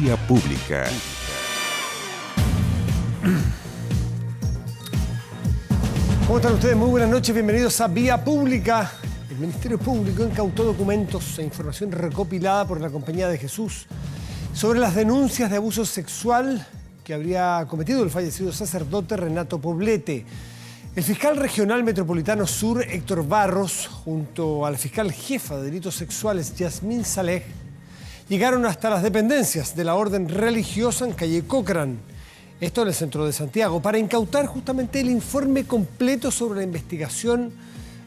Vía Pública. ¿Cómo están ustedes? Muy buenas noches, bienvenidos a Vía Pública. El Ministerio Público incautó documentos e información recopilada por la Compañía de Jesús sobre las denuncias de abuso sexual que habría cometido el fallecido sacerdote Renato Poblete. El fiscal regional metropolitano sur, Héctor Barros, junto a la fiscal jefa de delitos sexuales, Yasmín Saleh, llegaron hasta las dependencias de la orden religiosa en calle Cochrane, esto en el centro de Santiago, para incautar justamente el informe completo sobre la investigación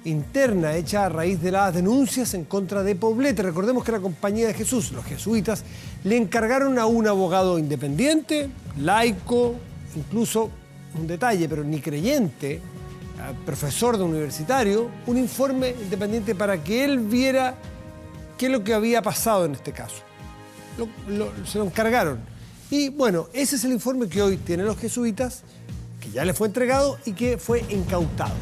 interna hecha a raíz de las denuncias en contra de Poblete. Recordemos que la Compañía de Jesús, los jesuitas, le encargaron a un abogado independiente, laico, incluso, un detalle, pero ni creyente, profesor de universitario, un informe independiente para que él viera qué es lo que había pasado en este caso. Se lo encargaron. Y bueno, ese es el informe que hoy tienen los jesuitas, que ya les fue entregado y que fue incautado.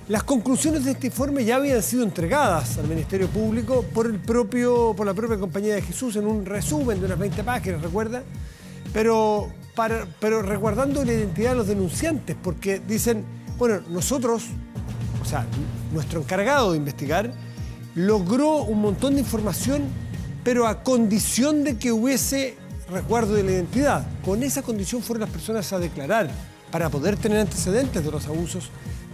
Las conclusiones de este informe ya habían sido entregadas al Ministerio Público por la propia Compañía de Jesús en un resumen de unas 20 páginas, ¿recuerda? Pero resguardando la identidad de los denunciantes, porque dicen, bueno, nosotros, o sea, nuestro encargado de investigar, logró un montón de información, pero a condición de que hubiese resguardo de la identidad. Con esa condición fueron las personas a declarar para poder tener antecedentes de los abusos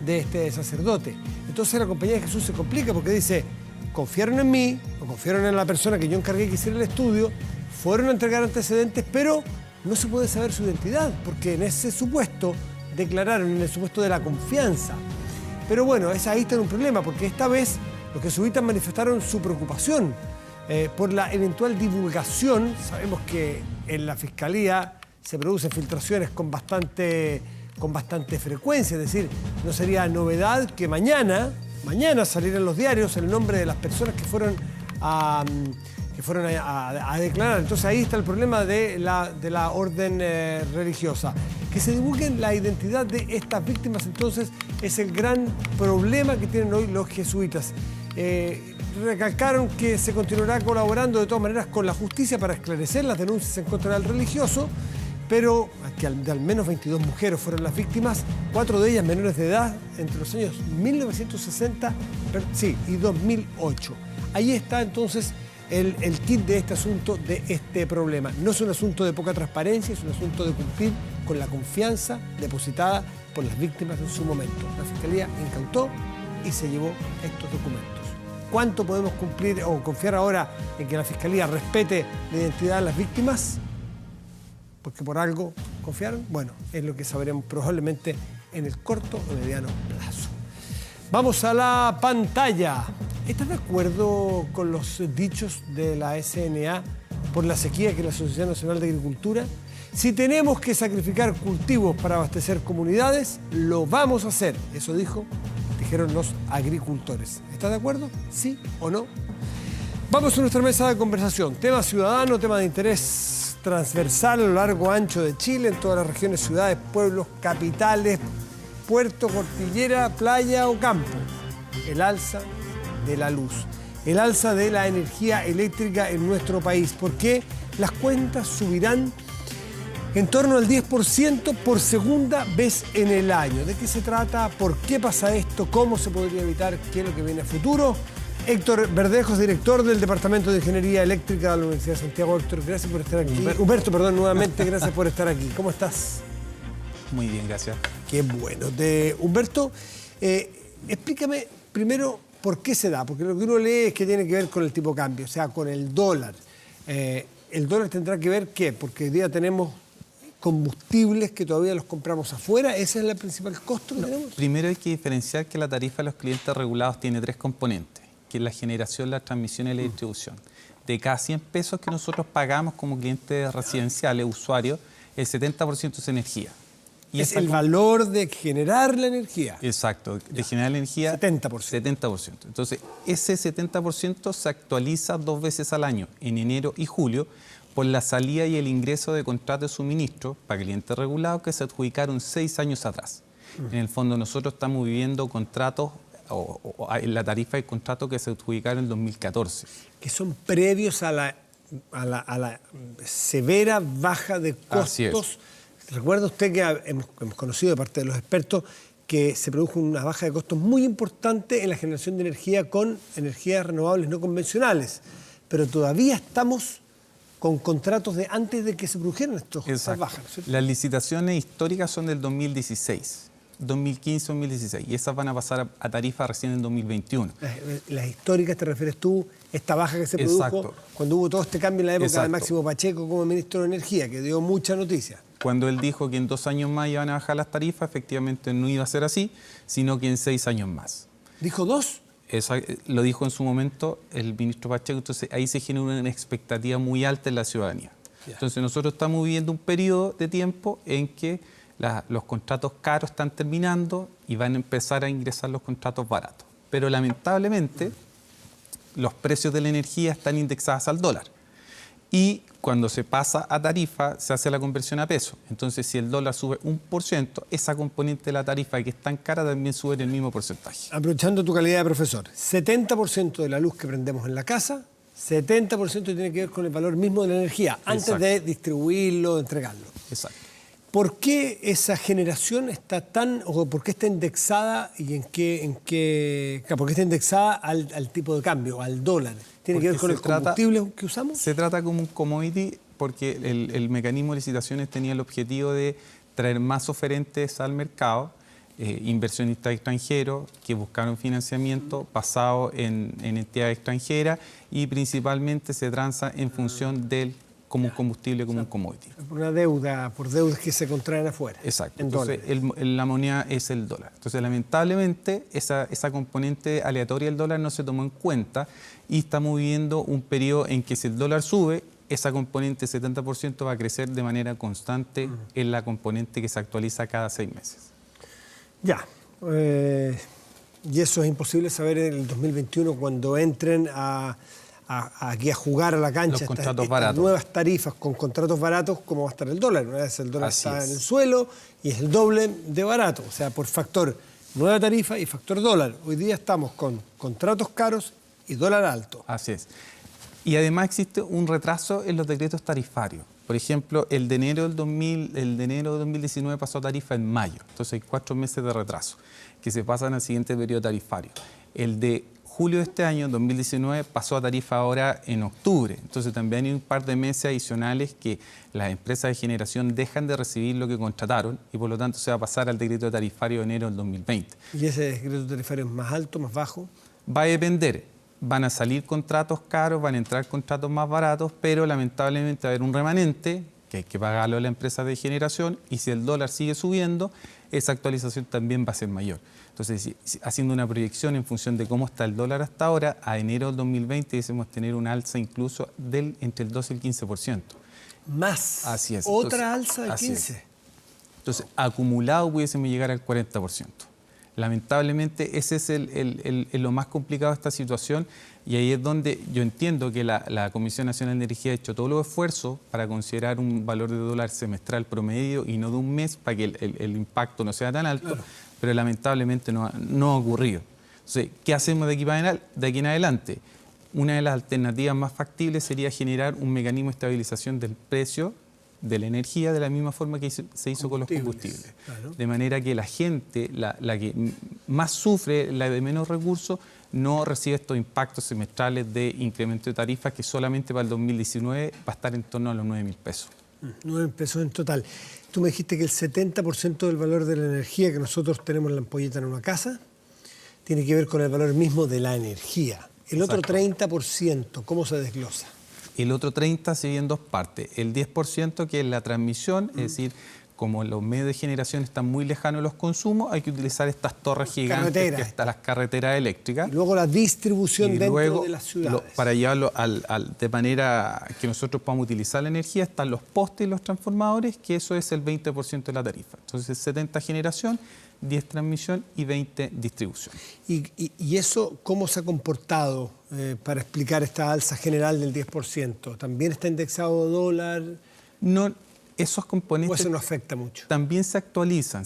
de este sacerdote. Entonces la Compañía de Jesús se complica porque dice, confiaron en mí, o confiaron en la persona que yo encargué que hiciera el estudio, fueron a entregar antecedentes, pero no se puede saber su identidad, porque en ese supuesto declararon, en el supuesto de la confianza. Pero bueno, ahí está un problema, porque esta vez los jesuitas manifestaron su preocupación por la eventual divulgación. Sabemos que en la Fiscalía se producen filtraciones con bastante frecuencia, es decir, no sería novedad que mañana salieran los diarios el nombre de las personas que fueron a declarar. Entonces ahí está el problema de la orden religiosa. Que se divulguen la identidad de estas víctimas, entonces, es el gran problema que tienen hoy los jesuitas. Recalcaron que se continuará colaborando de todas maneras con la justicia para esclarecer las denuncias en contra del religioso, pero que al menos 22 mujeres fueron las víctimas, 4 de ellas menores de edad, entre los años 1960 y 2008. Ahí está entonces el kit de este asunto, de este problema. No es un asunto de poca transparencia, es un asunto de cumplir con la confianza depositada por las víctimas en su momento. La Fiscalía incautó y se llevó estos documentos. ¿Cuánto podemos cumplir o confiar ahora en que la Fiscalía respete la identidad de las víctimas? Porque por algo confiaron. Bueno, es lo que sabremos probablemente en el corto o mediano plazo. Vamos a la pantalla. ¿Estás de acuerdo con los dichos de la SNA por la sequía que es la Sociedad Nacional de Agricultura? Si tenemos que sacrificar cultivos para abastecer comunidades, lo vamos a hacer. Eso dijeron los agricultores. ¿Estás de acuerdo? ¿Sí o no? Vamos a nuestra mesa de conversación. Tema ciudadano, tema de interés transversal a lo largo ancho de Chile, en todas las regiones, ciudades, pueblos, capitales, puerto, cordillera, playa o campo. El alza de la luz, el alza de la energía eléctrica en nuestro país. ¿Por qué? Las cuentas subirán en torno al 10% por segunda vez en el año. ¿De qué se trata? ¿Por qué pasa esto? ¿Cómo se podría evitar? ¿Qué es lo que viene a futuro? Héctor Verdejos, director del Departamento de Ingeniería Eléctrica de la Universidad de Santiago. Héctor, gracias por estar aquí. Humberto, nuevamente, gracias por estar aquí. ¿Cómo estás? Muy bien, gracias. Qué bueno. Humberto, explícame primero por qué se da, porque lo que uno lee es que tiene que ver con el tipo de cambio, o sea, con el dólar. ¿El dólar tendrá que ver qué? Porque hoy día tenemos combustibles que todavía los compramos afuera. ¿Ese es el principal costo que tenemos? Primero hay que diferenciar que la tarifa de los clientes regulados tiene 3 componentes, que es la generación, la transmisión y la distribución. De cada 100 pesos que nosotros pagamos como clientes residenciales, usuarios, el 70% es energía. Y es el valor de generar la energía. Exacto, de generar la energía. 70%. 70%. Entonces, ese 70% se actualiza 2 veces al año, en enero y julio, por la salida y el ingreso de contratos de suministro para clientes regulados que se adjudicaron 6 años atrás. En el fondo, nosotros estamos viviendo contratos, o la tarifa de contrato que se adjudicaron en 2014. Que son previos a la a la severa baja de Así es. costos. Recuerda usted que hemos conocido de parte de los expertos que se produjo una baja de costos muy importante en la generación de energía con energías renovables no convencionales, pero todavía estamos con contratos de antes de que se produjeran estas bajas, ¿no es cierto? Las licitaciones históricas son del 2016, 2015-2016, y esas van a pasar a tarifa recién en 2021. Las históricas te refieres tú, esta baja que se produjo Exacto. cuando hubo todo este cambio en la época de Exacto. Máximo Pacheco como ministro de Energía, que dio mucha noticia. Cuando él dijo que en 2 años más iban a bajar las tarifas, efectivamente no iba a ser así, sino que en 6 años más. ¿Dijo 2? Eso lo dijo en su momento el ministro Pacheco, entonces ahí se genera una expectativa muy alta en la ciudadanía. Ya. Entonces nosotros estamos viviendo un periodo de tiempo en que los contratos caros están terminando y van a empezar a ingresar los contratos baratos. Pero lamentablemente los precios de la energía están indexados al dólar. Y cuando se pasa a tarifa, se hace la conversión a peso. Entonces, si el dólar sube 1%, esa componente de la tarifa que es tan cara también sube en el mismo porcentaje. Aprovechando tu calidad de profesor, 70% de la luz que prendemos en la casa, 70% tiene que ver con el valor mismo de la energía, antes Exacto. de distribuirlo, de entregarlo. Exacto. ¿Por qué esa generación está tan, o por qué está indexada y por qué está indexada al tipo de cambio, al dólar? ¿Tiene que ver con el combustible que usamos? Se trata como un commodity porque el mecanismo de licitaciones tenía el objetivo de traer más oferentes al mercado, inversionistas extranjeros que buscaron financiamiento basado en entidades extranjeras y principalmente se transa en función del como un combustible, como un commodity. Por deudas que se contraen afuera. Exacto. En Entonces, la moneda es el dólar. Entonces, lamentablemente, esa componente aleatoria del dólar no se tomó en cuenta y estamos viviendo un periodo en que si el dólar sube, esa componente 70% va a crecer de manera constante en la componente que se actualiza cada 6 meses. Ya. Y eso es imposible saber en el 2021 cuando entren aquí a jugar a la cancha Los contratos estas baratos. nuevas tarifas con contratos baratos, ¿cómo va a estar el dólar? Una vez el dólar Así está es. en el suelo y es el doble de barato, o sea, por factor nueva tarifa y factor dólar. Hoy día estamos con contratos caros y dólar alto. Así es. Y además existe un retraso en los decretos tarifarios. Por ejemplo, el de enero de 2019 pasó a tarifa en mayo. Entonces hay 4 meses de retraso que se pasan al siguiente periodo tarifario. El de julio de este año, 2019, pasó a tarifa ahora en octubre. Entonces también hay un par de meses adicionales que las empresas de generación dejan de recibir lo que contrataron y por lo tanto se va a pasar al decreto tarifario de enero del 2020. ¿Y ese decreto tarifario es más alto, más bajo? Va a depender. Van a salir contratos caros, van a entrar contratos más baratos, pero lamentablemente va a haber un remanente que hay que pagarlo a la empresa de generación y si el dólar sigue subiendo, esa actualización también va a ser mayor. Entonces, haciendo una proyección en función de cómo está el dólar hasta ahora, a enero del 2020 debemos tener una alza incluso entre el 12 y el 15%. Más. Así es. Otra Entonces, alza del así 15%. es. Entonces, acumulado pudiésemos llegar al 40%. Lamentablemente, ese es lo más complicado de esta situación y ahí es donde yo entiendo que la Comisión Nacional de Energía ha hecho todos los esfuerzos para considerar un valor de dólar semestral promedio y no de un mes para que el impacto no sea tan alto, claro. Pero lamentablemente no ha ocurrido. Entonces, ¿qué hacemos de aquí en adelante? Una de las alternativas más factibles sería generar un mecanismo de estabilización del precio de la energía de la misma forma que se hizo con los combustibles. Claro. De manera que la gente, la que más sufre, la de menos recursos, no recibe estos impactos semestrales de incremento de tarifas que solamente para el 2019 va a estar en torno a los 9.000 pesos. 9.000 pesos en total. Tú me dijiste que el 70% del valor de la energía que nosotros tenemos en la ampolleta en una casa tiene que ver con el valor mismo de la energía. El otro 30%, ¿cómo se desglosa? El otro 30% se divide en 2 partes. El 10% que es la transmisión, es decir, como los medios de generación están muy lejanos de los consumos, hay que utilizar estas torres gigantes, que están las carreteras eléctricas. Y luego la distribución dentro de las ciudades. Para llevarlo de manera que nosotros podamos utilizar la energía, están los postes y los transformadores, que eso es el 20% de la tarifa. Entonces, 70 generación, 10 transmisión y 20 distribución. ¿Y eso cómo se ha comportado para explicar esta alza general del 10%? ¿También está indexado dólar? No, esos ¿O componentes eso no afecta mucho? también se actualizan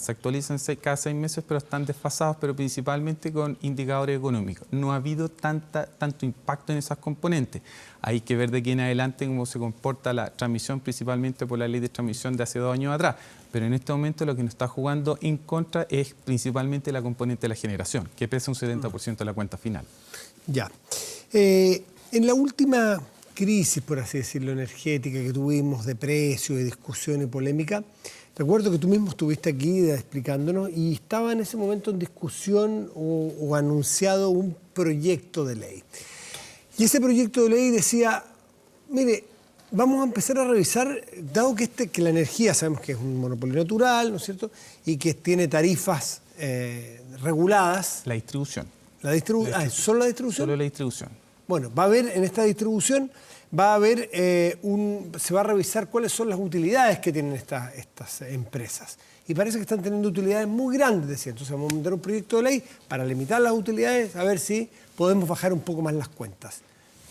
cada 6 meses, pero están desfasados, pero principalmente con indicadores económicos. No ha habido tanto impacto en esas componentes. Hay que ver de aquí en adelante cómo se comporta la transmisión, principalmente por la ley de transmisión de hace 2 años atrás. Pero en este momento lo que nos está jugando en contra es principalmente la componente de la generación, que pesa un 70% de la cuenta final. Ya. En la última crisis, por así decirlo, energética que tuvimos de precios, de discusión y polémica, recuerdo que tú mismo estuviste aquí explicándonos y estaba en ese momento en discusión o anunciado un proyecto de ley. Y ese proyecto de ley decía, mire, vamos a empezar a revisar, dado que la energía sabemos que es un monopolio natural, ¿no es cierto?, y que tiene tarifas reguladas. La distribución. ¿Solo la distribución? Solo la distribución. Bueno, va a haber en esta distribución, se va a revisar cuáles son las utilidades que tienen estas empresas. Y parece que están teniendo utilidades muy grandes, decía. Entonces vamos a mandar un proyecto de ley para limitar las utilidades, a ver si podemos bajar un poco más las cuentas.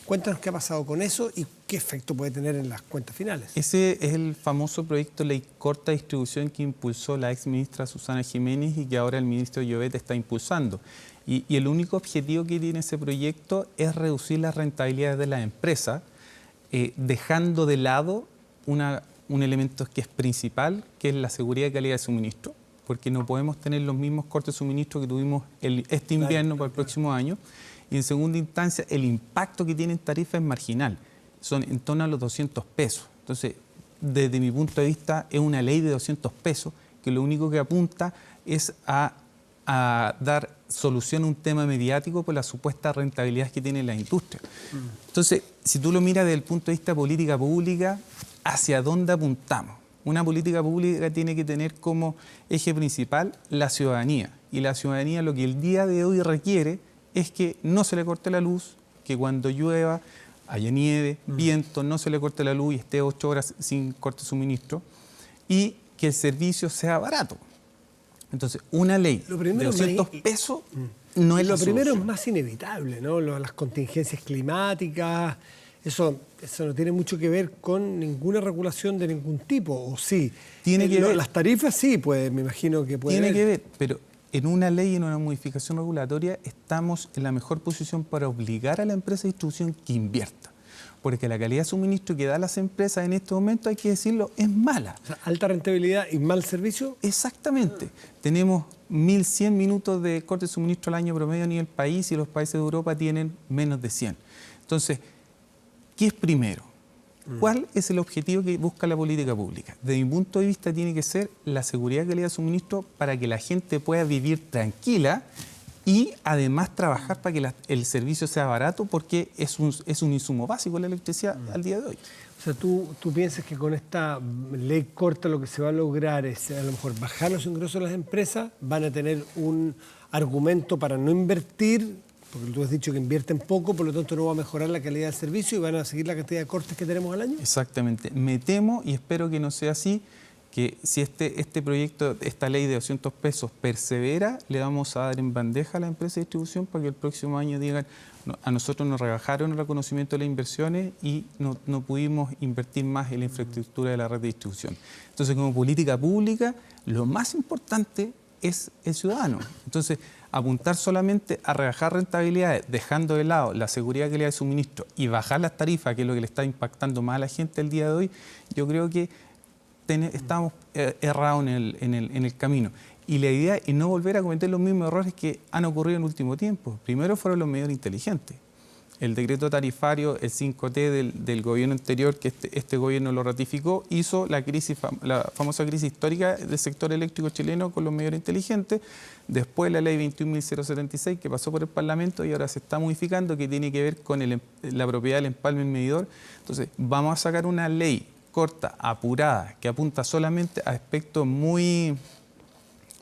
Cuéntanos qué ha pasado con eso y qué efecto puede tener en las cuentas finales. Ese es el famoso proyecto de ley corta distribución que impulsó la ex ministra Susana Jiménez y que ahora el ministro Llobet está impulsando. Y el único objetivo que tiene ese proyecto es reducir las rentabilidades de las empresas, dejando de lado un elemento que es principal, que es la seguridad y calidad de suministro, porque no podemos tener los mismos cortes de suministro que tuvimos este invierno para el próximo año. Y en segunda instancia, el impacto que tiene en tarifa es marginal, son en torno a los 200 pesos. Entonces, desde mi punto de vista, es una ley de 200 pesos que lo único que apunta es a dar solución a un tema mediático por la supuesta rentabilidad que tiene la industria. Entonces, si tú lo miras desde el punto de vista de política pública, ¿hacia dónde apuntamos? Una política pública tiene que tener como eje principal la ciudadanía. Y la ciudadanía lo que el día de hoy requiere es que no se le corte la luz, que cuando llueva, haya nieve, viento, no se le corte la luz y esté 8 horas sin corte de suministro, y que el servicio sea barato. Entonces, una ley de 200 pesos no es la solución. Lo primero es más inevitable, ¿no? Las contingencias climáticas, eso no tiene mucho que ver con ninguna regulación de ningún tipo, ¿o sí? Tiene que ver. Las tarifas sí, pues, me imagino que puede Tiene que ver, pero en una ley y en una modificación regulatoria estamos en la mejor posición para obligar a la empresa de distribución que invierta. Porque la calidad de suministro que dan las empresas en este momento, hay que decirlo, es mala. O sea, alta rentabilidad y mal servicio. Exactamente. Tenemos 1.100 minutos de corte de suministro al año promedio a nivel país y los países de Europa tienen menos de 100. Entonces, ¿qué es primero? ¿Cuál es el objetivo que busca la política pública? Desde mi punto de vista tiene que ser la seguridad y calidad de suministro para que la gente pueda vivir tranquila y además trabajar para que el servicio sea barato, porque es un insumo básico la electricidad al día de hoy. O sea, ¿tú piensas que con esta ley corta lo que se va a lograr es a lo mejor bajar los ingresos de las empresas, van a tener un argumento para no invertir, porque tú has dicho que invierten poco, por lo tanto no va a mejorar la calidad del servicio y van a seguir la cantidad de cortes que tenemos al año? Exactamente. Me temo, y espero que no sea así, que si este proyecto, esta ley de 200 pesos persevera, le vamos a dar en bandeja a la empresa de distribución para que el próximo año digan, no, a nosotros nos rebajaron el reconocimiento de las inversiones y no pudimos invertir más en la infraestructura de la red de distribución. Entonces, como política pública, lo más importante es el ciudadano. Entonces, apuntar solamente a rebajar rentabilidades, dejando de lado la seguridad y calidad de suministro y bajar las tarifas, que es lo que le está impactando más a la gente el día de hoy, yo creo que estamos errados en el camino. Y la idea es no volver a cometer los mismos errores que han ocurrido en el último tiempo. Primero fueron los medios inteligentes. El decreto tarifario, el 5T del gobierno anterior, que este gobierno lo ratificó, hizo la famosa crisis histórica del sector eléctrico chileno con los medios inteligentes. Después la ley 21.076, que pasó por el Parlamento y ahora se está modificando, que tiene que ver con la propiedad del empalme en medidor. Entonces, vamos a sacar una ley corta, apurada, que apunta solamente a aspectos muy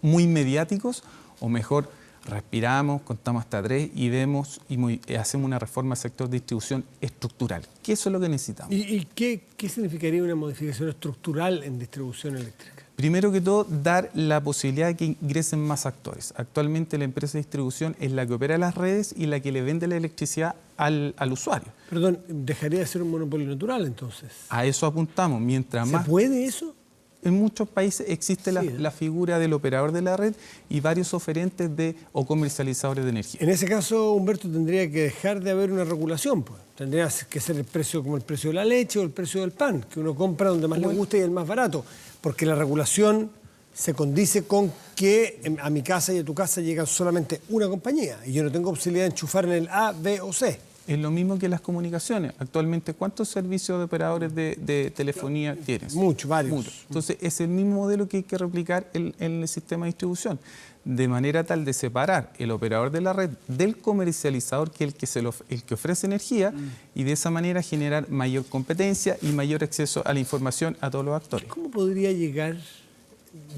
mediáticos, o mejor, respiramos, contamos hasta 3 y vemos y hacemos una reforma al sector de distribución estructural, que eso es lo que necesitamos. ¿Y qué significaría una modificación estructural en distribución eléctrica? Primero que todo, dar la posibilidad de que ingresen más actores. Actualmente la empresa de distribución es la que opera las redes y la que le vende la electricidad al usuario. Perdón, ¿dejaría de ser un monopolio natural entonces? A eso apuntamos. Mientras más... ¿Se puede eso? En muchos países existe la figura del operador de la red y varios oferentes o comercializadores de energía. En ese caso, Humberto, tendría que dejar de haber una regulación, pues. Tendría que ser el precio como el precio de la leche o el precio del pan, que uno compra donde más le gusta y el más barato, porque la regulación se condice con que a mi casa y a tu casa llega solamente una compañía y yo no tengo posibilidad de enchufar en el A, B o C. Es lo mismo que las comunicaciones. Actualmente, ¿cuántos servicios de operadores de telefonía tienes? Muchos, varios. Muchos. Entonces, es el mismo modelo que hay que replicar en el sistema de distribución, de manera tal de separar el operador de la red del comercializador, que es el que ofrece energía, y de esa manera generar mayor competencia y mayor acceso a la información a todos los actores. ¿Cómo podría llegar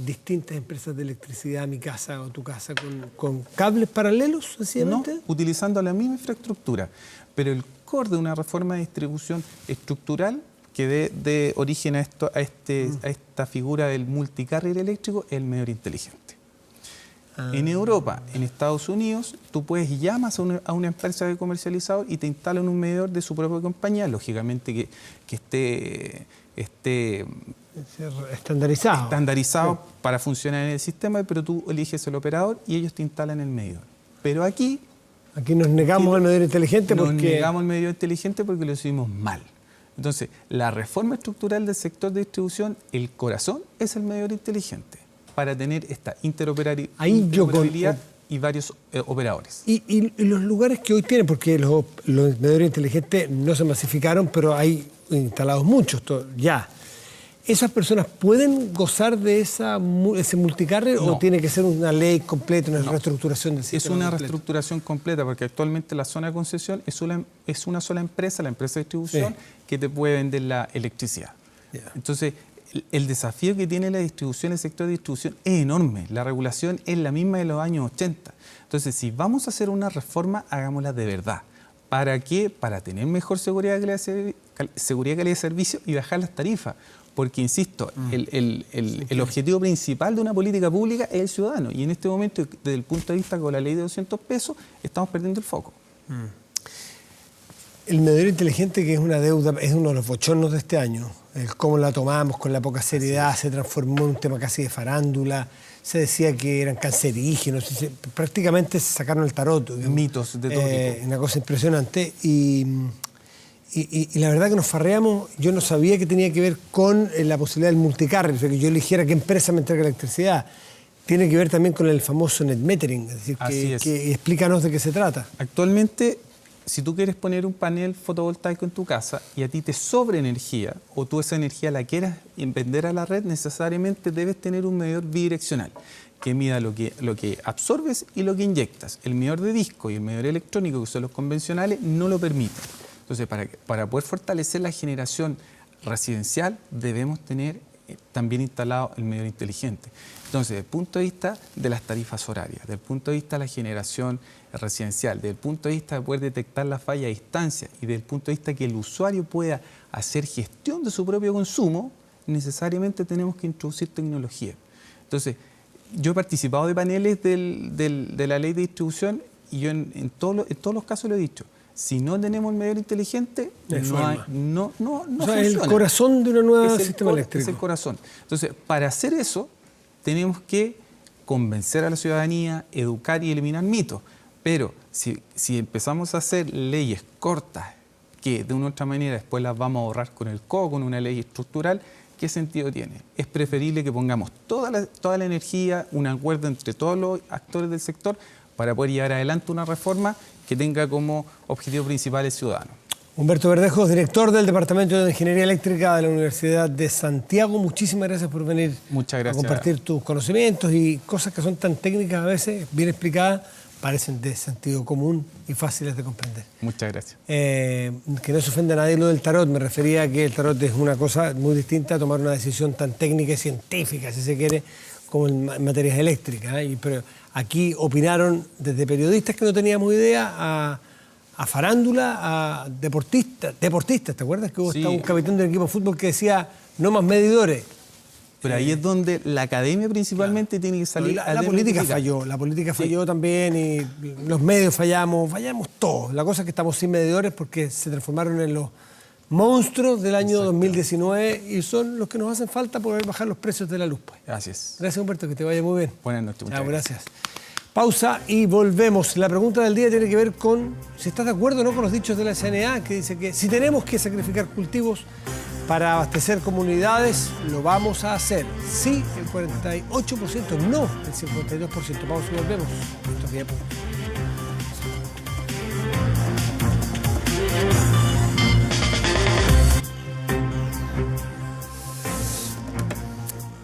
distintas empresas de electricidad a mi casa o a tu casa con cables paralelos, sencillamente? No, utilizando la misma infraestructura, pero el core de una reforma de distribución estructural que dé origen a esta figura del multicarrier eléctrico es el medidor inteligente. En Europa, en Estados Unidos, tú llamas a una empresa de comercializador y te instalan un medidor de su propia compañía, lógicamente que esté estandarizado sí, para funcionar en el sistema, pero tú eliges el operador y ellos te instalan el medidor. Pero aquí nos negamos al medidor inteligente porque... Nos negamos al medidor inteligente porque lo hicimos mal. Entonces, la reforma estructural del sector de distribución, el corazón es el medidor inteligente, para tener esta interoperabilidad y varios operadores. Y los lugares que hoy tienen, porque los medidores inteligentes no se masificaron, pero hay instalados muchos ya. ¿Esas personas pueden gozar de ese multicarrier o tiene que ser una ley completa, una reestructuración del sistema? Es una reestructuración completa, porque actualmente la zona de concesión es una sola empresa, la empresa de distribución, que te puede vender la electricidad. Entonces, el desafío que tiene la distribución, el sector de distribución, es enorme. La regulación es la misma de los años 80. Entonces, si vamos a hacer una reforma, hagámosla de verdad. ¿Para qué? Para tener mejor seguridad, calidad de servicio y bajar las tarifas. Porque, insisto, el objetivo principal de una política pública es el ciudadano. Y en este momento, desde el punto de vista con la ley de 200 pesos, estamos perdiendo el foco. El medidor inteligente, que es una deuda, es uno de los bochornos de este año. El cómo la tomamos con la poca seriedad, se transformó en un tema casi de farándula. Se decía que eran cancerígenos. Prácticamente se sacaron el tarot. Mitos de todo tipo. Una cosa impresionante. Y la verdad que nos farreamos. Yo no sabía que tenía que ver con la posibilidad del multicarrier, o sea, que yo eligiera qué empresa me entrega electricidad. Tiene que ver también con el famoso net metering. Es decir, que explícanos de qué se trata. Actualmente, si tú quieres poner un panel fotovoltaico en tu casa y a ti te sobra energía, o tú esa energía la quieras vender a la red, necesariamente debes tener un medidor bidireccional que mida lo que absorbes y lo que inyectas. El medidor de disco y el medidor electrónico, que son los convencionales, no lo permiten. Entonces, para poder fortalecer la generación residencial, debemos tener también instalado el medidor inteligente. Entonces, desde el punto de vista de las tarifas horarias, desde el punto de vista de la generación residencial, desde el punto de vista de poder detectar la falla a distancia y desde el punto de vista que el usuario pueda hacer gestión de su propio consumo, necesariamente tenemos que introducir tecnología. Entonces, yo he participado de paneles de la ley de distribución y yo en todos los casos lo he dicho. Si no tenemos el medidor inteligente, no funciona. Es el corazón de una nueva sistema eléctrico. Es el corazón. Entonces, para hacer eso, tenemos que convencer a la ciudadanía, educar y eliminar mitos. Pero si empezamos a hacer leyes cortas, que de una u otra manera después las vamos a ahorrar con el codo, con una ley estructural, ¿qué sentido tiene? Es preferible que pongamos toda la energía, un acuerdo entre todos los actores del sector para poder llevar adelante una reforma que tenga como objetivo principal el ciudadano. Humberto Verdejos, director del Departamento de Ingeniería Eléctrica de la Universidad de Santiago. Muchísimas gracias por venir a compartir tus conocimientos y cosas que son tan técnicas a veces, bien explicadas, parecen de sentido común y fáciles de comprender. Muchas gracias. Que no se ofenda a nadie lo del tarot. Me refería a que el tarot es una cosa muy distinta a tomar una decisión tan técnica y científica, si se quiere, como en materias eléctricas. Pero aquí opinaron desde periodistas que no teníamos idea a farándula, a deportistas. ¿Te acuerdas que hubo un capitán del equipo de fútbol que decía no más medidores? Pero ahí es donde la academia principalmente tiene que salir. La política falló también y los medios fallamos todos. La cosa es que estamos sin medidores porque se transformaron en los monstruos del año 2019 y son los que nos hacen falta poder bajar los precios de la luz. Pues. Gracias. Gracias, Humberto, que te vaya muy bien. Buenas noches. Muchas gracias. Pausa y volvemos. La pregunta del día tiene que ver con si estás de acuerdo o no con los dichos de la CNA, que dice que si tenemos que sacrificar cultivos para abastecer comunidades, lo vamos a hacer. Sí, el 48%, no el 52%. Vamos y volvemos. Esto es Vía Pública.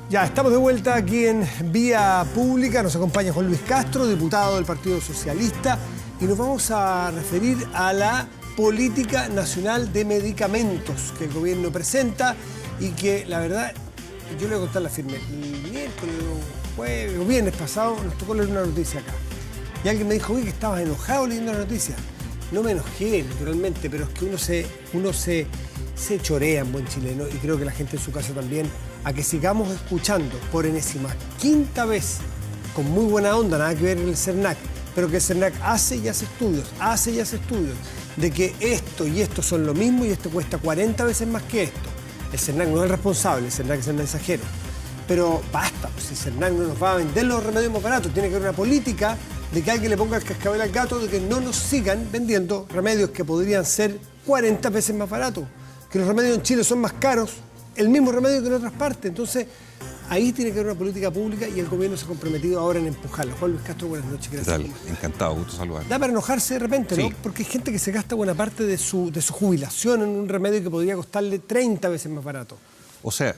Ya, estamos de vuelta aquí en Vía Pública. Nos acompaña Juan Luis Castro, diputado del Partido Socialista, y nos vamos a referir a la Política Nacional de Medicamentos que el gobierno presenta y que, la verdad, yo le voy a contar la firme. El miércoles, jueves, o viernes pasado, nos tocó leer una noticia acá. Y alguien me dijo, oye, que estabas enojado leyendo la noticia. No me enojé, naturalmente, pero es que uno se chorea en buen chileno, y creo que la gente en su casa también, a que sigamos escuchando por enésima quinta vez, con muy buena onda, nada que ver en el CERNAC, pero que el CERNAC hace y hace estudios, de que esto y esto son lo mismo y esto cuesta 40 veces más que esto. El CERNAC no es el responsable, el CERNAC es el mensajero. Pero basta, pues el CERNAC no nos va a vender los remedios más baratos, tiene que haber una política de que alguien le ponga el cascabel al gato, de que no nos sigan vendiendo remedios que podrían ser 40 veces más baratos. Que los remedios en Chile son más caros, el mismo remedio que en otras partes. Entonces, ahí tiene que haber una política pública y el gobierno se ha comprometido ahora en empujarlo. Juan Luis Castro, buenas noches. Gracias. ¿Qué tal? Encantado, gusto saludar. Da para enojarse de repente, ¿no? Sí. Porque hay gente que se gasta buena parte de su jubilación en un remedio que podría costarle 30 veces más barato. O sea,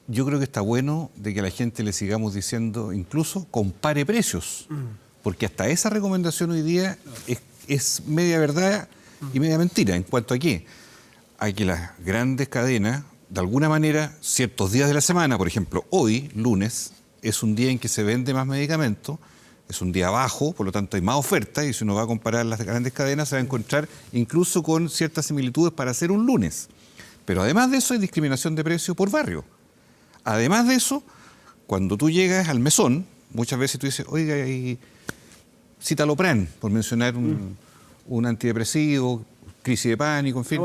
yo creo que está bueno de que a la gente le sigamos diciendo, incluso, compare precios. Porque hasta esa recomendación hoy día es media verdad y media mentira. ¿En cuanto a qué? A que las grandes cadenas, de alguna manera, ciertos días de la semana, por ejemplo, hoy, lunes, es un día en que se vende más medicamento, es un día bajo, por lo tanto hay más oferta, y si uno va a comparar las grandes cadenas se va a encontrar incluso con ciertas similitudes para hacer un lunes. Pero además de eso hay discriminación de precio por barrio. Además de eso, cuando tú llegas al mesón, muchas veces tú dices, oiga, hay citalopram, por mencionar un antidepresivo, crisis de pánico, en fin.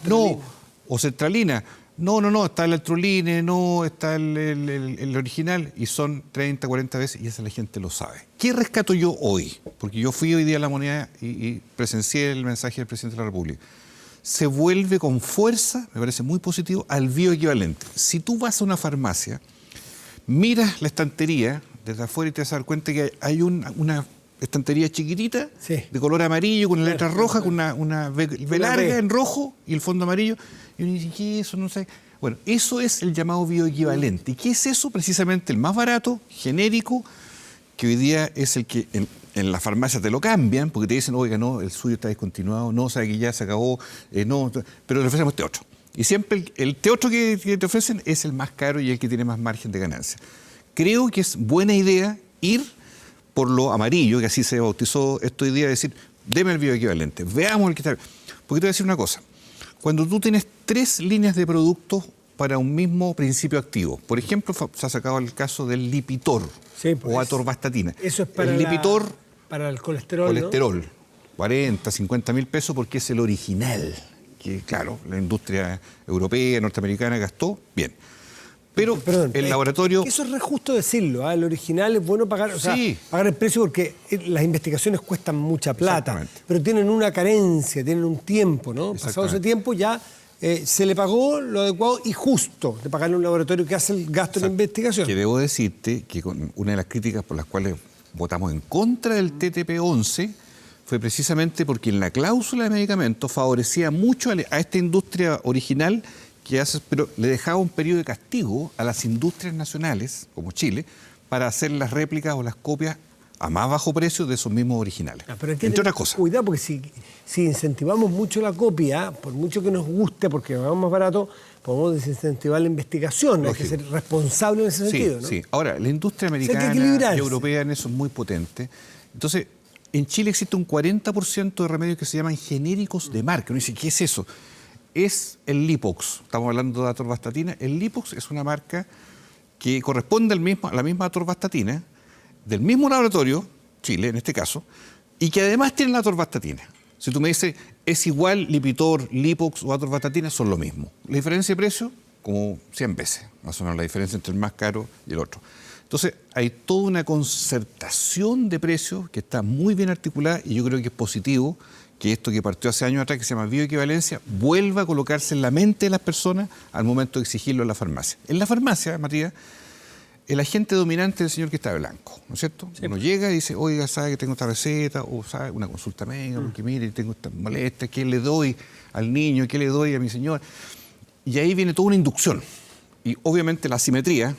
No, o sertralina. No, está el Altroline, no, está el original, y son 30, 40 veces, y esa la gente lo sabe. ¿Qué rescato yo hoy? Porque yo fui hoy día a La Moneda y presencié el mensaje del presidente de la República. Se vuelve con fuerza, me parece muy positivo, al bioequivalente. Si tú vas a una farmacia, miras la estantería desde afuera y te vas a dar cuenta que hay una estantería chiquitita, sí, de color amarillo, con la letra roja, con una V larga en rojo y el fondo amarillo. Y uno dice, ¿qué es eso? No sé. Bueno, eso es el llamado bioequivalente. ¿Y qué es eso? Precisamente el más barato, genérico, que hoy día es el que en la farmacia te lo cambian, porque te dicen, oiga, no, el suyo está descontinuado, no, sabe que ya se acabó, no, pero le ofrecemos este otro. Y siempre el otro que te ofrecen es el más caro y el que tiene más margen de ganancia. Creo que es buena idea ir por lo amarillo, que así se bautizó esto hoy día, decir, deme el bioequivalente, veamos el que está. Porque te voy a decir una cosa, cuando tú tienes 3 líneas de productos para un mismo principio activo, por ejemplo, se ha sacado el caso del Lipitor, sí, pues, o atorvastatina. Eso es para el Lipitor, para el colesterol, colesterol, ¿no? 40, 50 mil pesos porque es el original, que claro, la industria europea, norteamericana gastó, bien. Pero perdón, el laboratorio... Eso es re justo decirlo, ¿eh? El original es bueno pagar, o sea, pagar el precio porque las investigaciones cuestan mucha plata, pero tienen una carencia, tienen un tiempo, ¿no? Pasado ese tiempo ya se le pagó lo adecuado y justo de pagarle a un laboratorio que hace el gasto en la investigación. Que debo decirte que una de las críticas por las cuales votamos en contra del TTP-11 fue precisamente porque en la cláusula de medicamentos favorecía mucho a esta industria original, pero le dejaba un periodo de castigo a las industrias nacionales, como Chile, para hacer las réplicas o las copias a más bajo precio de esos mismos originales. Pero hay que entre otras cosas. Cuidado, porque si incentivamos mucho la copia, por mucho que nos guste, porque lo hagamos más barato, podemos desincentivar la investigación. Lógico. Hay que ser responsable en ese sentido, ¿no? Sí. Ahora, la industria americana y europea en eso es muy potente. Entonces, en Chile existe un 40% de remedios que se llaman genéricos de marca. Uno dice, ¿qué es eso? Es el Lipox. Estamos hablando de atorvastatina. El Lipox es una marca que corresponde a la misma atorvastatina, del mismo laboratorio, Chile en este caso, y que además tiene la atorvastatina. Si tú me dices, es igual Lipitor, Lipox o atorvastatina, son lo mismo. La diferencia de precio, como 100 veces, más o menos la diferencia entre el más caro y el otro. Entonces, hay toda una concertación de precios que está muy bien articulada y yo creo que es positivo que esto que partió hace años atrás, que se llama bioequivalencia, vuelva a colocarse en la mente de las personas al momento de exigirlo en la farmacia. En la farmacia, Matías, el agente dominante es el señor que está de blanco, ¿no es cierto? Sí. Uno llega y dice, oiga, ¿sabe que tengo esta receta? O ¿sabe? Una consulta médica, porque mire, tengo esta molestia, ¿qué le doy al niño? ¿Qué le doy a mi señora? Y ahí viene toda una inducción. Y obviamente la asimetría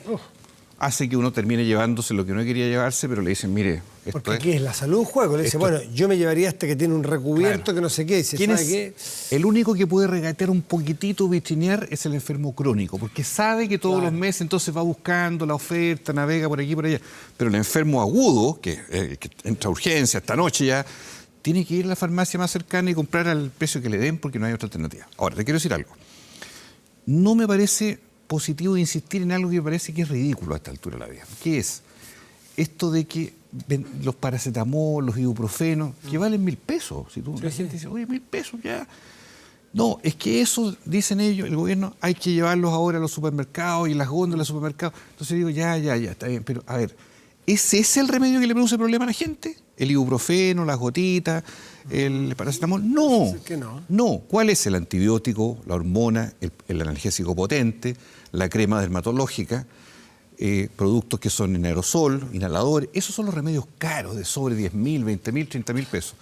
hace que uno termine llevándose lo que uno quería llevarse, pero le dicen, mire, esto porque aquí es la salud en juego. Le dice, bueno, yo me llevaría este que tiene un recubierto, claro, que no sé qué. ¿Quién es qué? El único que puede regatear un poquitito, vitrinear, es el enfermo crónico, porque sabe que todos los meses entonces va buscando la oferta, navega por aquí, por allá. Pero el enfermo agudo, que entra a urgencia esta noche ya, tiene que ir a la farmacia más cercana y comprar al precio que le den porque no hay otra alternativa. Ahora, te quiero decir algo. No me parece positivo insistir en algo que me parece que es ridículo a esta altura de la vida. ¿Qué es? Esto de que los paracetamol, los ibuprofenos, que valen 1.000 pesos. Si tú, la gente dice, oye, 1.000 pesos ya. No, es que eso, dicen ellos, el gobierno, hay que llevarlos ahora a los supermercados y las góndolas de los supermercados. Entonces digo, ya, está bien. Pero, a ver, ¿ese es el remedio que le produce problema a la gente? ¿El ibuprofeno, las gotitas, el paracetamol? No. No. ¿Cuál es el antibiótico, la hormona, el analgésico potente, la crema dermatológica, productos que son en aerosol, inhaladores? Esos son los remedios caros de sobre 10.000, 20.000, 30.000 pesos.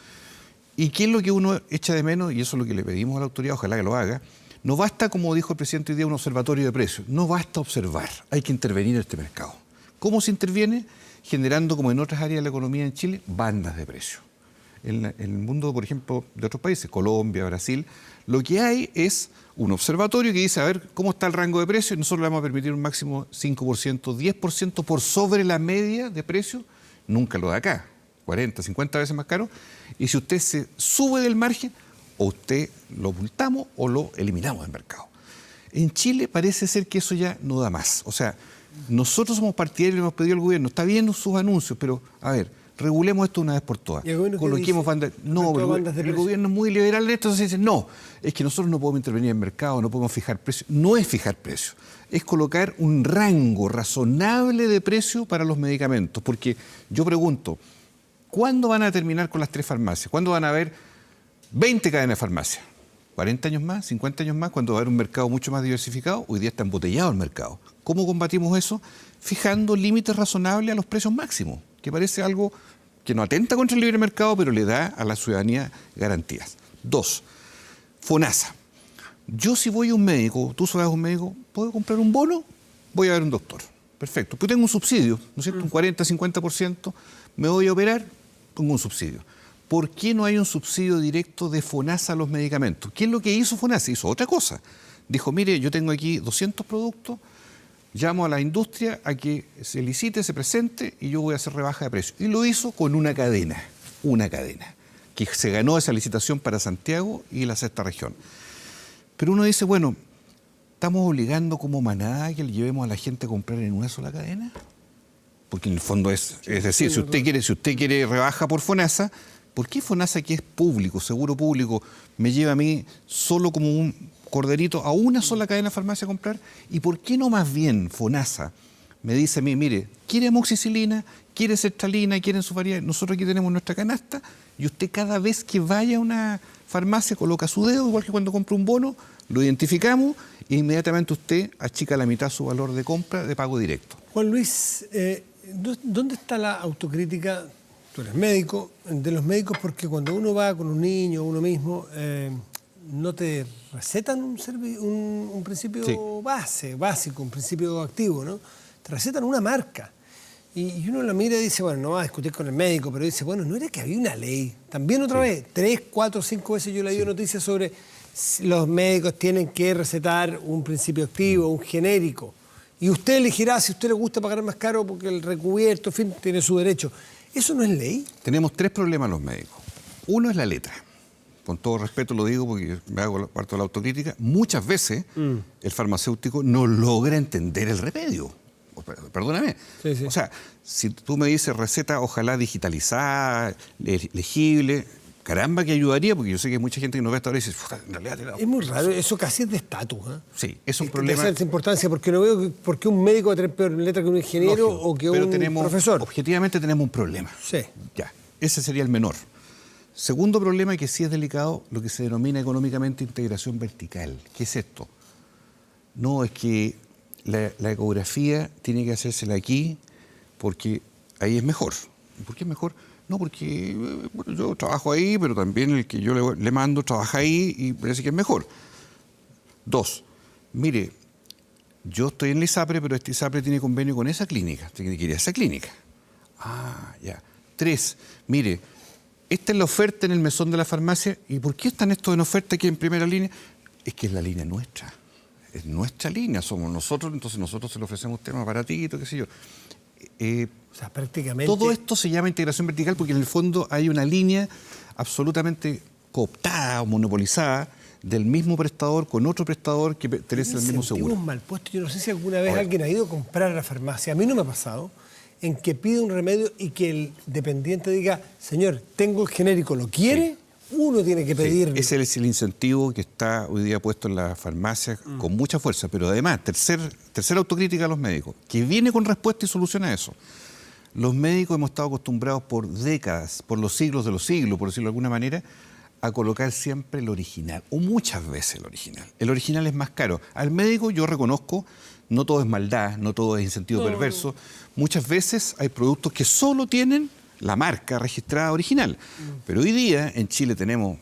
¿Y qué es lo que uno echa de menos? Y eso es lo que le pedimos a la autoridad, ojalá que lo haga. No basta, como dijo el presidente hoy día, un observatorio de precios. No basta observar, hay que intervenir en este mercado. ¿Cómo se interviene? Generando, como en otras áreas de la economía en Chile, bandas de precios. En el mundo, por ejemplo, de otros países, Colombia, Brasil, lo que hay es un observatorio que dice, a ver, ¿cómo está el rango de precios? Y nosotros le vamos a permitir un máximo 5%, 10% por sobre la media de precios, nunca lo de acá, 40, 50 veces más caro. Y si usted se sube del margen, o usted lo multamos o lo eliminamos del mercado. En Chile parece ser que eso ya no da más. O sea, nosotros somos partidarios y hemos pedido al gobierno, está bien sus anuncios, pero, a ver, regulemos esto una vez por todas. Coloquemos bandas. No, el gobierno es muy liberal en esto, entonces dice, no, es que nosotros no podemos intervenir en el mercado, no podemos fijar precios. No es fijar precios, es colocar un rango razonable de precio para los medicamentos. Porque yo pregunto, ¿cuándo van a terminar con las 3 farmacias? ¿Cuándo van a haber 20 cadenas de farmacia? ¿40 años más? ¿50 años más? Cuando va a haber un mercado mucho más diversificado. Hoy día está embotellado el mercado. ¿Cómo combatimos eso? Fijando límites razonables a los precios máximos, que parece algo que no atenta contra el libre mercado, pero le da a la ciudadanía garantías. 2, FONASA. Yo si voy a un médico, tú sabes un médico, ¿puedo comprar un bono? Voy a ver un doctor. Perfecto. Pues tengo un subsidio, ¿no es cierto? Un 40, 50%. Me voy a operar, pongo un subsidio. ¿Por qué no hay un subsidio directo de FONASA a los medicamentos? ¿Qué es lo que hizo FONASA? Hizo otra cosa. Dijo, mire, yo tengo aquí 200 productos, llamo a la industria a que se licite, se presente y yo voy a hacer rebaja de precio. Y lo hizo con una cadena, que se ganó esa licitación para Santiago y la 6ª región. Pero uno dice, bueno, ¿estamos obligando como manada que le llevemos a la gente a comprar en una sola cadena? Porque en el fondo es decir, si usted quiere rebaja por FONASA, ¿por qué FONASA, que es público, seguro público, me lleva a mí solo como un corderito a una sola cadena de farmacia a comprar? ¿Y por qué no más bien FONASA me dice a mí, mire, quiere amoxicilina, quiere sertralina, quiere ensofarial, nosotros aquí tenemos nuestra canasta y usted cada vez que vaya a una farmacia coloca su dedo, igual que cuando compra un bono, lo identificamos e inmediatamente usted achica la mitad su valor de compra de pago directo. Juan Luis, ¿dónde está la autocrítica? Tú eres médico, de los médicos, porque cuando uno va con un niño, uno mismo, no te recetan un principio básico, un principio activo, ¿no? Te recetan una marca. Y uno la mira y dice, bueno, no va a discutir con el médico, pero dice, bueno, ¿no era que había una ley? También otra vez, 3, 4, 5 veces yo he leído noticias sobre si los médicos tienen que recetar un principio activo, un genérico. Y usted elegirá si a usted le gusta pagar más caro porque el recubierto, en fin, tiene su derecho. ¿Eso no es ley? Tenemos 3 problemas los médicos. Uno es la letra. Con todo respeto lo digo porque me hago parte de la autocrítica. Muchas veces el farmacéutico no logra entender el remedio. Perdóname. Sí. O sea, si tú me dices receta, ojalá digitalizada, legible, caramba que ayudaría, porque yo sé que hay mucha gente que nos ve hasta ahora y dice, en realidad... Es muy raro, eso casi es de estatus. Sí, es un De problema... cierta importancia, porque no veo por qué un médico va a tener peor letra que un ingeniero lógico, o que pero un profesor. Objetivamente tenemos un problema. Sí. Ya, ese sería el menor. Segundo problema, que sí es delicado, lo que se denomina económicamente integración vertical. ¿Qué es esto? No, es que la ecografía tiene que hacérsela aquí porque ahí es mejor. ¿Por qué es mejor? No, porque bueno, yo trabajo ahí, pero también el que yo le mando trabaja ahí y parece que es mejor. 2, mire, yo estoy en el ISAPRE, pero este ISAPRE tiene convenio con esa clínica, tiene que ir a esa clínica. Ah, ya. 3, mire, esta es la oferta en el mesón de la farmacia. ¿Y por qué están estos en oferta aquí en primera línea? Es que es la línea nuestra. Es nuestra línea, somos nosotros, entonces nosotros se le ofrecemos a usted un aparatito, qué sé yo. O sea, prácticamente... Todo esto se llama integración vertical porque en el fondo hay una línea absolutamente cooptada o monopolizada del mismo prestador con otro prestador que pertenece al mismo seguro. Mal puesto. Yo no sé si alguna vez alguien ha ido a comprar a la farmacia. A mí no me ha pasado en que pide un remedio y que el dependiente diga, señor, tengo el genérico, ¿lo quiere? Sí. Uno tiene que pedir. Sí, ese es el incentivo que está hoy día puesto en las farmacias con mucha fuerza, pero además, tercera autocrítica a los médicos, que viene con respuesta y soluciona eso. Los médicos hemos estado acostumbrados por décadas, por los siglos de los siglos, por decirlo de alguna manera, a colocar siempre el original, o muchas veces el original. El original es más caro. Al médico yo reconozco, no todo es maldad, no todo es incentivo perverso. Muchas veces hay productos que solo tienen la marca registrada original. Pero hoy día en Chile tenemos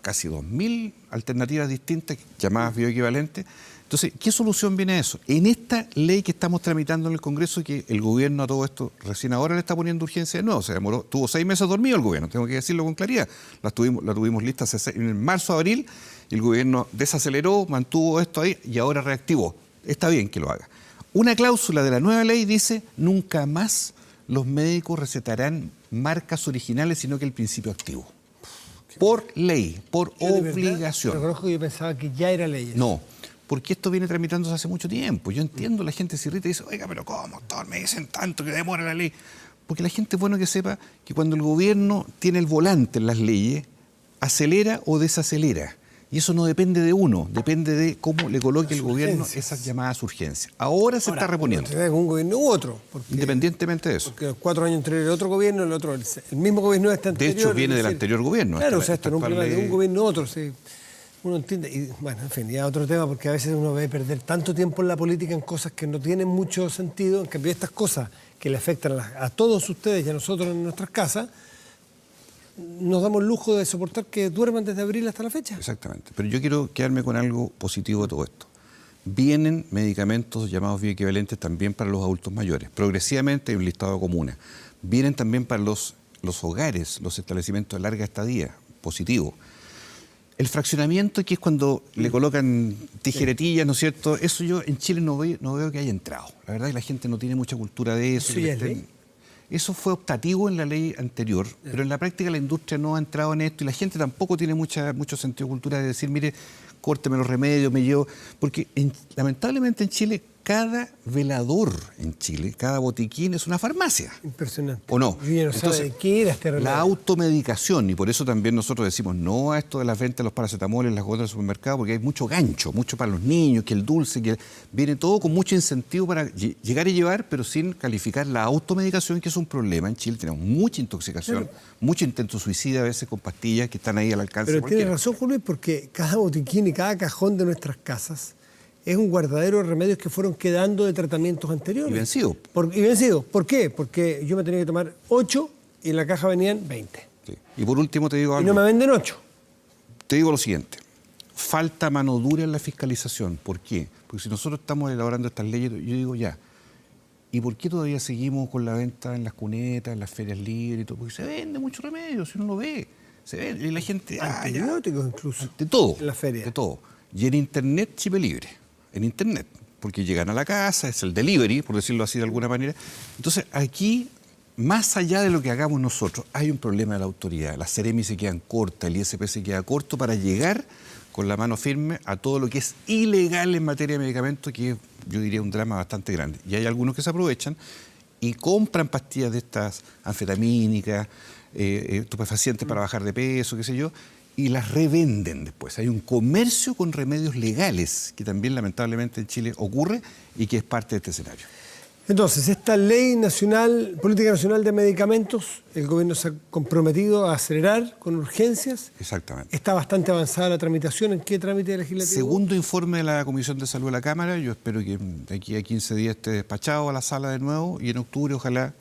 casi 2.000 alternativas distintas llamadas bioequivalentes. Entonces, ¿qué solución viene a eso? En esta ley que estamos tramitando en el Congreso, que el gobierno a todo esto recién ahora le está poniendo urgencia de nuevo, se demoró, tuvo 6 meses dormido el gobierno, tengo que decirlo con claridad. La tuvimos lista en marzo, abril, y el gobierno desaceleró, mantuvo esto ahí y ahora reactivó. Está bien que lo haga. Una cláusula de la nueva ley dice, nunca más los médicos recetarán marcas originales, sino que el principio activo. Por ley, por obligación. Reconozco que yo pensaba que ya era ley. No, porque esto viene tramitándose hace mucho tiempo. Yo entiendo, la gente se irrita y dice, oiga, pero ¿cómo? Todos me dicen tanto que demora la ley. Porque la gente es bueno que sepa que cuando el gobierno tiene el volante en las leyes, acelera o desacelera. Y eso no depende de uno, depende de cómo le coloque el gobierno esas llamadas urgencias. Ahora se está reponiendo. Un gobierno u otro. Independientemente de eso. Porque los 4 años anteriores el otro gobierno, el mismo gobierno este anterior. De hecho, viene del anterior gobierno. Claro, o sea, esto no es un problema de un gobierno u otro. Sí. Uno entiende. Y bueno, en fin, ya otro tema, porque a veces uno ve perder tanto tiempo en la política en cosas que no tienen mucho sentido. En cambio, estas cosas que le afectan a todos ustedes y a nosotros en nuestras casas, nos damos el lujo de soportar que duerman desde abril hasta la fecha. Exactamente. Pero yo quiero quedarme con algo positivo de todo esto. Vienen medicamentos llamados bioequivalentes también para los adultos mayores. Progresivamente hay un listado de comunas. Vienen también para los hogares, los establecimientos de larga estadía. Positivo. El fraccionamiento, que es cuando le colocan tijeretillas, ¿no es cierto? Eso yo en Chile no veo que haya entrado. La verdad es que la gente no tiene mucha cultura de eso. ¿Eso ya es ley? Eso fue optativo en la ley anterior, pero en la práctica la industria no ha entrado en esto y la gente tampoco tiene mucho sentido cultural de decir, mire, córteme los remedios, me llevo... Porque lamentablemente en Chile, cada velador en Chile, cada botiquín es una farmacia. Impresionante. ¿O no? Y no sabe de qué era este remedio. La automedicación, y por eso también nosotros decimos no a esto de las ventas de los paracetamoles, las gotas del supermercado, porque hay mucho gancho, mucho para los niños, que el dulce, que viene todo con mucho incentivo para llegar y llevar, pero sin calificar la automedicación, que es un problema. En Chile tenemos mucha intoxicación, mucho intento suicida a veces con pastillas que están ahí al alcance. Pero tiene razón, Juan Luis, porque cada botiquín y cada cajón de nuestras casas es un guardadero de remedios que fueron quedando de tratamientos anteriores. Y vencidos. Y vencidos. ¿Por qué? Porque yo me tenía que tomar 8 y en la caja venían 20. Sí. Y por último te digo algo. Y no me venden 8. Te digo lo siguiente. Falta mano dura en la fiscalización. ¿Por qué? Porque si nosotros estamos elaborando estas leyes, yo digo ya, ¿y por qué todavía seguimos con la venta en las cunetas, en las ferias libres y todo? Porque se vende mucho remedio, si uno lo ve. Se vende. Y la gente... Antibióticos incluso. De todo. En la feria. De todo. Y en Internet, chip libre. En Internet, porque llegan a la casa, es el delivery, por decirlo así de alguna manera. Entonces, aquí, más allá de lo que hagamos nosotros, hay un problema de la autoridad. Las Ceremi se quedan cortas, el ISP se queda corto para llegar con la mano firme a todo lo que es ilegal en materia de medicamentos, que es, yo diría, un drama bastante grande. Y hay algunos que se aprovechan y compran pastillas de estas anfetamínicas, estupefacientes para bajar de peso, qué sé yo, y las revenden después. Hay un comercio con remedios legales que también lamentablemente en Chile ocurre y que es parte de este escenario. Entonces, esta ley nacional, política nacional de medicamentos, el gobierno se ha comprometido a acelerar con urgencias. Exactamente. Está bastante avanzada la tramitación. ¿En qué trámite legislativo? Segundo informe de la Comisión de Salud de la Cámara. Yo espero que de aquí a 15 días esté despachado a la sala de nuevo y en octubre ojalá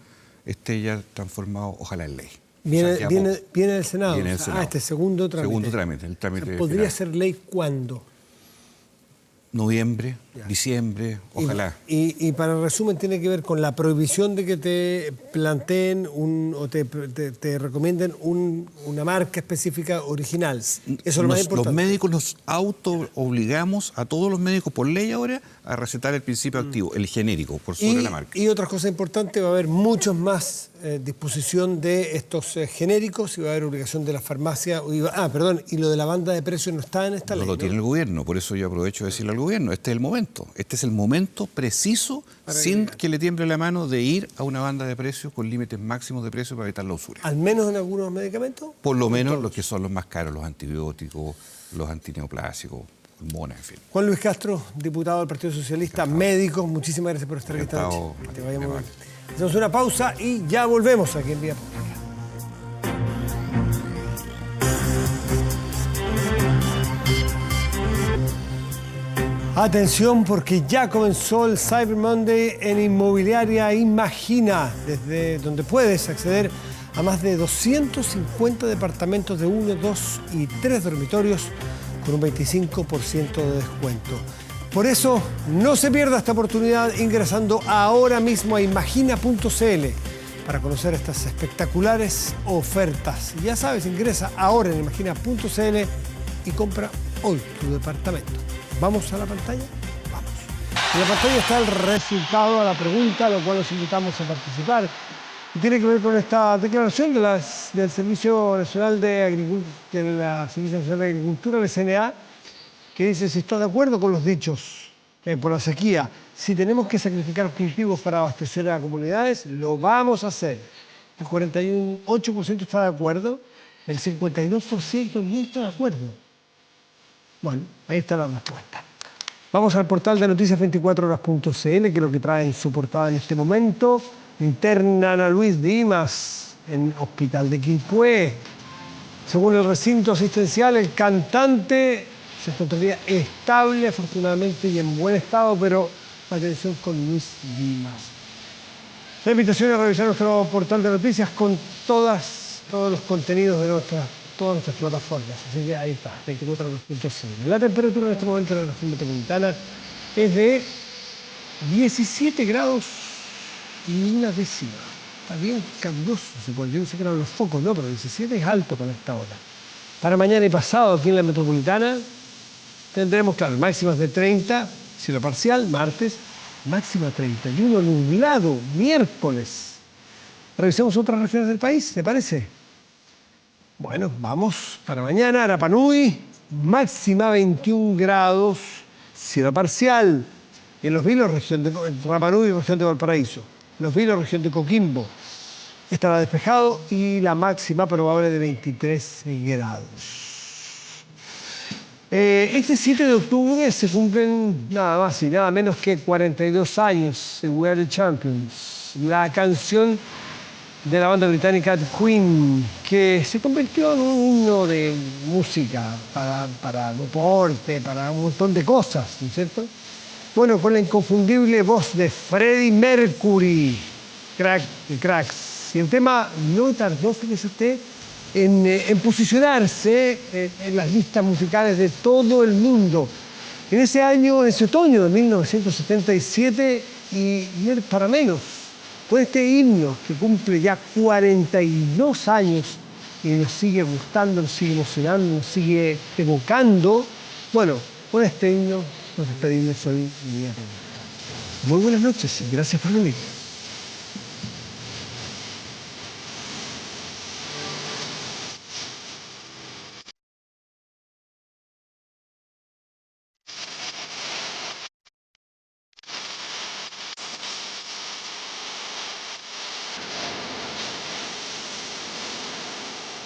esté ya transformado, ojalá en ley. Viene, O sea, viene del Senado. Viene del Senado. Este segundo trámite. Segundo trámite, el trámite ¿Podría final. ser ley cuándo? Noviembre, Ya. diciembre, ojalá. Y para resumen, tiene que ver con la prohibición de que te planteen o te recomienden una marca específica original. Eso es lo más importante. Los médicos nos auto-obligamos a todos los médicos por ley ahora a recetar el principio activo, el genérico, por sobre la marca. Y otra cosa importante, va a haber muchos más disposición de estos genéricos y va a haber obligación de la farmacia. Y lo de la banda de precios no está en esta ley. No lo tiene el gobierno, por eso yo aprovecho de decirle al gobierno, este es el momento. Este es el momento preciso, sin que le tiemble la mano, de ir a una banda de precios con límites máximos de precios para evitar la usura. ¿Al menos en algunos medicamentos? Por lo menos los que son los más caros, los antibióticos, los antineoplásicos, hormonas, en fin. Juan Luis Castro, diputado del Partido Socialista, médico, muchísimas gracias por estar aquí esta noche. Que te vaya muy bien. Hacemos una pausa y ya volvemos aquí en Vía Pública. Atención, porque ya comenzó el Cyber Monday en Inmobiliaria Imagina, desde donde puedes acceder a más de 250 departamentos de 1, 2 y 3 dormitorios con un 25% de descuento. Por eso, no se pierda esta oportunidad ingresando ahora mismo a imagina.cl para conocer estas espectaculares ofertas. Y ya sabes, ingresa ahora en imagina.cl y compra hoy tu departamento. ¿Vamos a la pantalla? Vamos. En la pantalla está el resultado a la pregunta, a lo cual los invitamos a participar. Y tiene que ver con esta declaración del Servicio Nacional de Agricultura, el SNA, que dice: si está de acuerdo con los dichos por la sequía, si tenemos que sacrificar cultivos para abastecer a comunidades, lo vamos a hacer. El 48% está de acuerdo, el 52% no está de acuerdo. Bueno, ahí está la respuesta. Vamos al portal de noticias24horas.cl, que es lo que trae en su portada en este momento. Interna Ana Luis Dimas en Hospital de Quilpué. Según el recinto asistencial, el cantante se encontraría estable, afortunadamente, y en buen estado, pero atención con Luis Dimas. La invitación es a revisar nuestro portal de noticias con todos los contenidos de todas nuestras plataformas. Así que ahí está, 24.5. La temperatura en este momento en la región metropolitana es de 17 grados y una décima. Está bien caluroso, se podría decir que eran los focos, no, pero 17 es alto con esta hora. Para mañana y pasado aquí en la metropolitana tendremos, claro, máximas de 30, cielo parcial, martes, máxima 31, nublado, miércoles. Revisemos otras regiones del país, ¿te parece? Bueno, vamos para mañana, Rapa Nui, máxima 21 grados, cielo parcial. En Los Vilos, región de Rapa Nui, región de Valparaíso. Los Vilos, región de Coquimbo, estará despejado y la máxima probable de 23 grados. Este 7 de octubre se cumplen nada más y nada menos que 42 años de We Are the Champions, la canción de la banda británica The Queen, que se convirtió en un himno de música para deporte, para un montón de cosas, ¿no es cierto? Bueno, con la inconfundible voz de Freddie Mercury, crack de cracks. Y el tema no tardó, fíjese usted, en posicionarse en las listas musicales de todo el mundo. En ese otoño de 1977, y para menos, con este himno que cumple ya 42 años y nos sigue gustando, nos sigue emocionando, nos sigue evocando. Bueno, con este himno nos despedimos hoy. Muy buenas noches y gracias por venir.